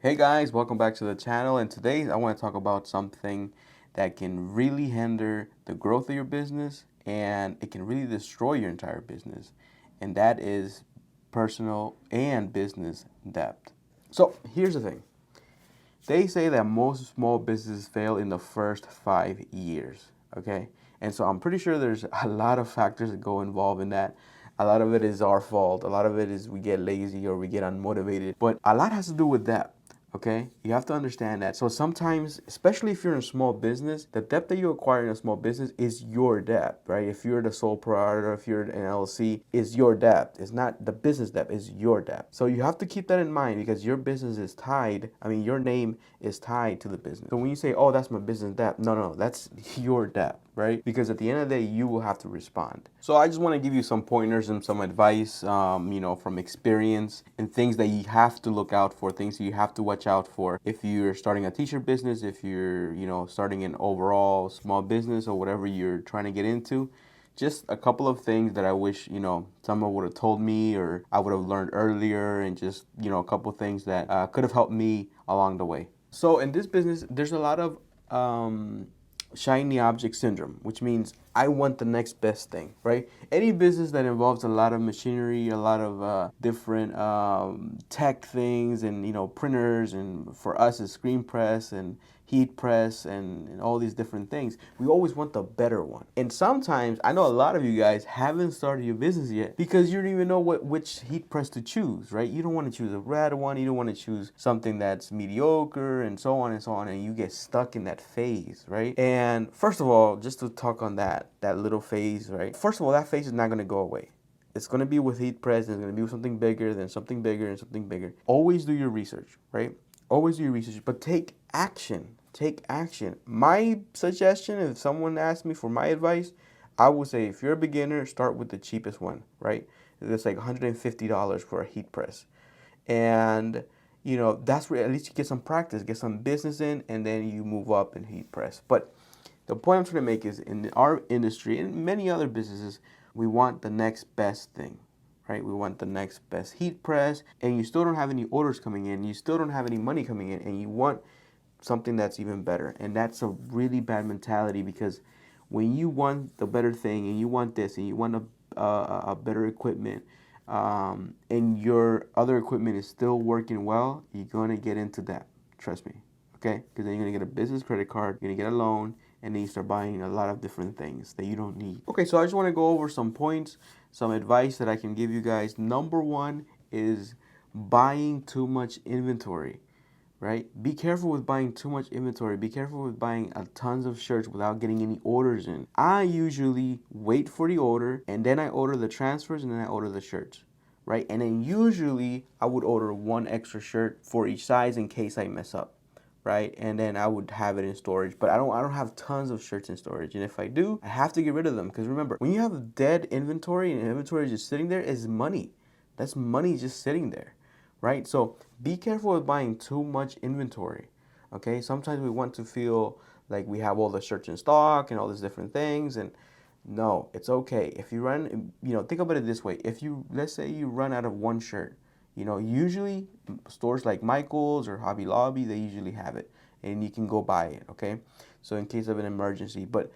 Hey guys, welcome back to the channel, and today I want to talk about something that can really hinder the growth of your business and it can really destroy your entire business, and that is personal and business debt. So here's the thing. They say that most small businesses fail in the first 5 years, okay? And so I'm pretty sure there's a lot of factors that go involved in that. A lot of it is our fault. A lot of it is we get lazy or we get unmotivated. But a lot has to do with that. Okay, you have to understand that. So sometimes, especially if you're in a small business, the debt that you acquire in a small business is your debt, right? If you're the sole proprietor, if you're an LLC, is your debt. It's not the business debt, it's your debt. So you have to keep that in mind because your business is tied. I mean, your name is tied to the business. So when you say, "Oh, that's my business debt," no, that's your debt, right? Because at the end of the day, you will have to respond. So I just want to give you some pointers and some advice, from experience and things that you have to look out for, things you have to watch out for if you're starting a t-shirt business, if you're, starting an overall small business or whatever you're trying to get into. Just a couple of things that I wish, someone would have told me or I would have learned earlier, and just, a couple of things that could have helped me along the way. So in this business, there's a lot of shiny object syndrome, which means I want the next best thing, right? Any business that involves a lot of machinery, a lot of different tech things, and printers, and for us it's screen press and heat press and all these different things. We always want the better one. And sometimes I know a lot of you guys haven't started your business yet because you don't even know which heat press to choose, right? You don't want to choose a red one, you don't want to choose something that's mediocre, and so on and so on, and you get stuck in that phase, right? And first of all, just to talk on that little phase, right? First of all, that phase is not going to go away. It's going to be with heat press, and it's going to be with something bigger, then something bigger, and something bigger. Always do your research, right? Always do your research, but take action. Take action. My suggestion, if someone asks me for my advice, I would say if you're a beginner, start with the cheapest one, right? It's like $150 for a heat press. And that's where at least you get some practice, get some business in, and then you move up in heat press. But the point I'm trying to make is, in our industry and many other businesses, we want the next best thing, right? We want the next best heat press, and you still don't have any orders coming in, you still don't have any money coming in, and you want something that's even better. And that's a really bad mentality, because when you want the better thing and you want this and you want a better equipment, and your other equipment is still working well, you're going to get into debt. Trust me. Okay? Because then you're going to get a business credit card, you're going to get a loan, and then you start buying a lot of different things that you don't need. Okay, so I just want to go over some points, some advice that I can give you guys. Number one is buying too much inventory, right? Be careful with buying too much inventory. Be careful with buying tons of shirts without getting any orders in. I usually wait for the order, and then I order the transfers, and then I order the shirts, right? And then usually I would order one extra shirt for each size in case I mess up, right? And then I would have it in storage. But I don't have tons of shirts in storage. And if I do, I have to get rid of them, because remember, when you have dead inventory and inventory is just sitting there, is money. That's money just sitting there, right? So be careful with buying too much inventory. Okay, sometimes we want to feel like we have all the shirts in stock and all these different things, and no, it's okay. If you run, think about it this way. If you, let's say you run out of one shirt, usually stores like Michael's or Hobby Lobby, they usually have it, and you can go buy it, okay? So in case of an emergency, but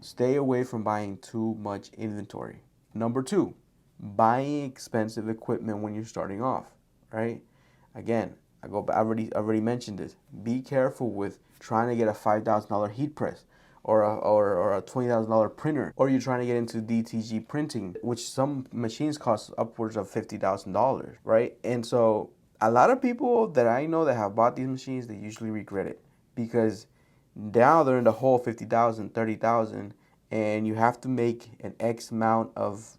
stay away from buying too much inventory. Number two, buying expensive equipment when you're starting off, right? Again, I already mentioned this. Be careful with trying to get a $5,000 heat press, or a $20,000 printer, or you're trying to get into DTG printing, which some machines cost upwards of $50,000, right? And so a lot of people that I know that have bought these machines, they usually regret it, because now they're in the hole 50,000, 30,000, and you have to make an X amount of,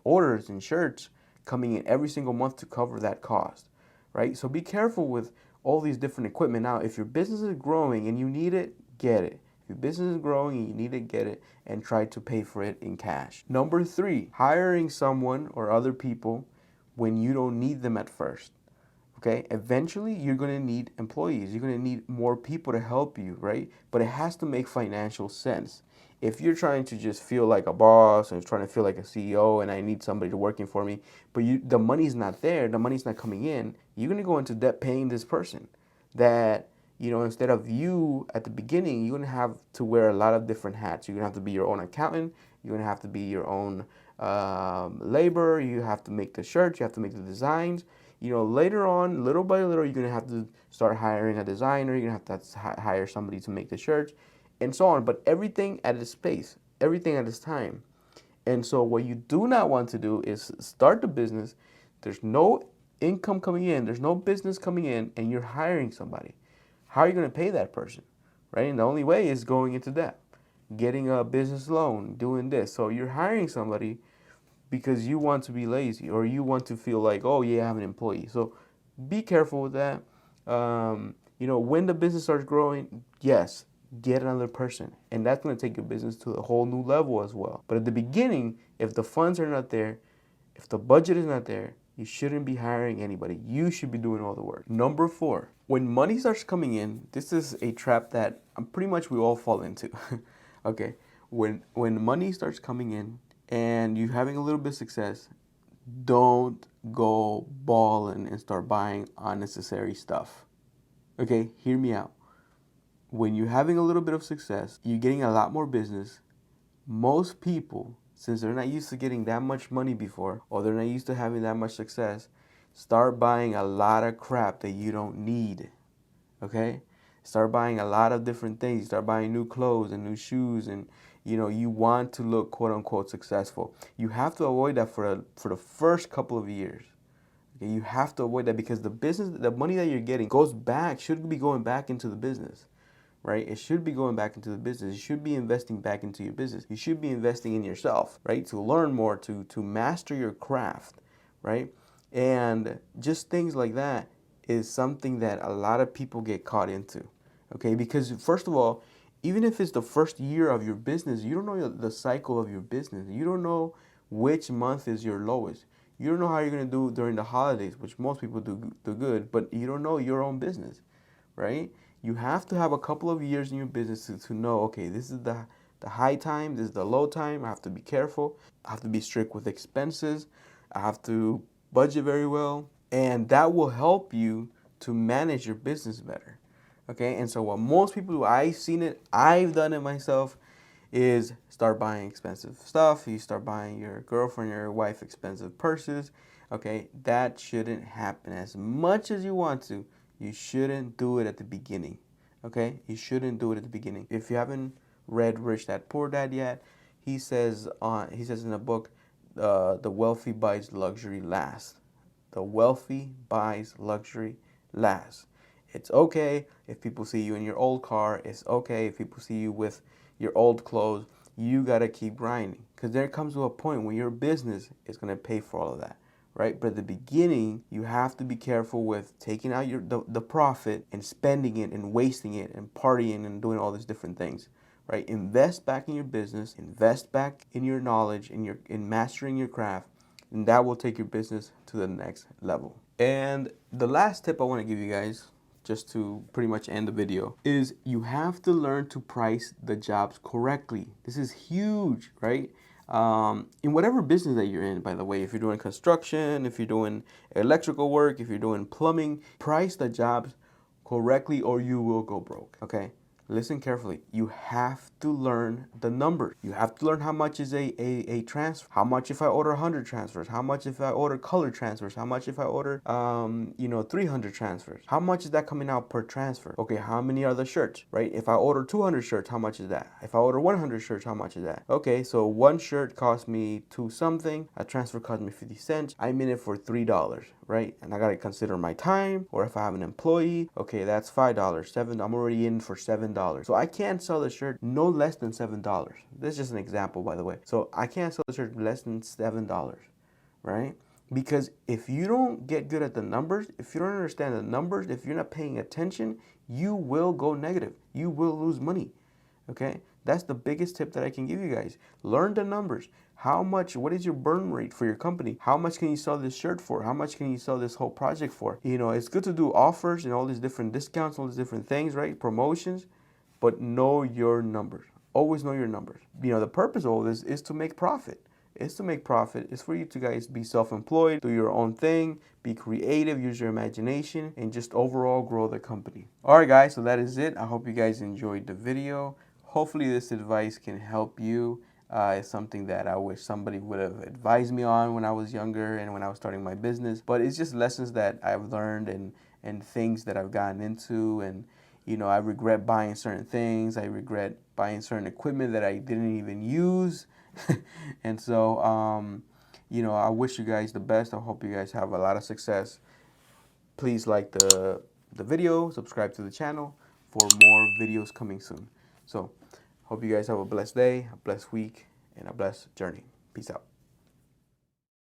orders and shirts coming in every single month to cover that cost, right? So be careful with all these different equipment. Now, if your business is growing and you need it, get it. If your business is growing and you need it, get it, and try to pay for it in cash. Number three, hiring someone or other people when you don't need them at first, Okay, eventually you're gonna need employees. You're gonna need more people to help you, right? But it has to make financial sense. If you're trying to just feel like a boss and trying to feel like a CEO and I need somebody to working for me, but the money's not there, the money's not coming in, you're gonna go into debt paying this person. That, instead of you at the beginning, you're gonna have to wear a lot of different hats. You're gonna have to be your own accountant. You're gonna have to be your own laborer. You have to make the shirts. You have to make the designs. Later on, little by little, you're gonna have to start hiring a designer. You're gonna have to hire somebody to make the shirts, and so on. But everything at its pace, everything at its time. And so, what you do not want to do is start the business. There's no income coming in. There's no business coming in, and you're hiring somebody. How are you gonna pay that person, right? And the only way is going into debt, getting a business loan, doing this. So you're hiring somebody because you want to be lazy or you want to feel like, oh yeah, I have an employee. So be careful with that. When the business starts growing, yes, get another person, and that's going to take your business to a whole new level as well. But at the beginning, if the funds are not there, if the budget is not there, you shouldn't be hiring anybody. You should be doing all the work. Number 4, when money starts coming in, this is a trap that pretty much we all fall into. Okay, when money starts coming in and you're having a little bit of success, don't go balling and start buying unnecessary stuff. Okay, hear me out. When you're having a little bit of success, you're getting a lot more business. Most people, since they're not used to getting that much money before, or they're not used to having that much success, start buying a lot of crap that you don't need. Okay? Start buying a lot of different things. Start buying new clothes and new shoes, and you want to look quote unquote successful. You have to avoid that for the first couple of years. Okay? You have to avoid that because the money that you're getting should be going back into the business. Right? It should be going back into the business. You should be investing back into your business. You should be investing in yourself, right? To learn more, to master your craft, right? And just things like that is something that a lot of people get caught into, okay? Because first of all, even if it's the first year of your business, you don't know the cycle of your business. You don't know which month is your lowest. You don't know how you're going to do during the holidays, which most people do good, but you don't know your own business, right? You have to have a couple of years in your business to know, okay, this is the high time, this is the low time. I have to be careful. I have to be strict with expenses. I have to budget very well. And that will help you to manage your business better. Okay, and so what most people do, I've done it myself, is start buying expensive stuff. You start buying your girlfriend or your wife expensive purses. Okay, that shouldn't happen. As much as you want to, you shouldn't do it at the beginning. Okay, you shouldn't do it at the beginning. If you haven't read Rich Dad Poor Dad yet, he says in a book, the wealthy buys luxury last. The wealthy buys luxury last. It's okay if people see you in your old car. It's okay if people see you with your old clothes. You got to keep grinding because there comes to a point when your business is going to pay for all of that, right? But at the beginning, you have to be careful with taking out the profit and spending it and wasting it and partying and doing all these different things, right? Invest back in your business, invest back in your knowledge, in mastering your craft, and that will take your business to the next level. And the last tip I want to give you guys, just to pretty much end the video, is you have to learn to price the jobs correctly. This is huge, right? In whatever business that you're in, by the way, if you're doing construction, if you're doing electrical work, if you're doing plumbing, price the jobs correctly or you will go broke, okay? Listen carefully. You have to learn the numbers. You have to learn how much is a transfer. How much if I order 100 transfers? How much if I order color transfers? How much if I order 300 transfers? How much is that coming out per transfer? Okay, how many are the shirts, right? If I order 200 shirts, how much is that? If I order 100 shirts, how much is that? Okay, so one shirt cost me 2 something. A transfer cost me 50 cents. I'm in it for $3, right? And I gotta consider my time, or if I have an employee, okay, that's $5, $7. I'm already in for $7. So I can't sell the shirt no less than $7. This is just an example, by the way. So I can't sell the shirt less than $7, right? Because if you don't get good at the numbers, if you don't understand the numbers, if you're not paying attention, you will go negative. You will lose money, okay? That's the biggest tip that I can give you guys. Learn the numbers. How much, what is your burn rate for your company? How much can you sell this shirt for? How much can you sell this whole project for? You know, it's good to do offers and all these different discounts, all these different things, right? Promotions, but know your numbers. Always know your numbers. You know, the purpose of all this is to make profit. It's to make profit. It's for you to guys be self-employed, do your own thing, be creative, use your imagination, and just overall grow the company. All right, guys, so that is it. I hope you guys enjoyed the video. Hopefully this advice can help you. It's something that I wish somebody would have advised me on when I was younger and when I was starting my business. But it's just lessons that I've learned and things that I've gotten into. And, you know, I regret buying certain things. I regret buying certain equipment that I didn't even use. And so, you know, I wish you guys the best. I hope you guys have a lot of success. Please like the video, subscribe to the channel for more videos coming soon. So, hope you guys have a blessed day, a blessed week, and a blessed journey. Peace out.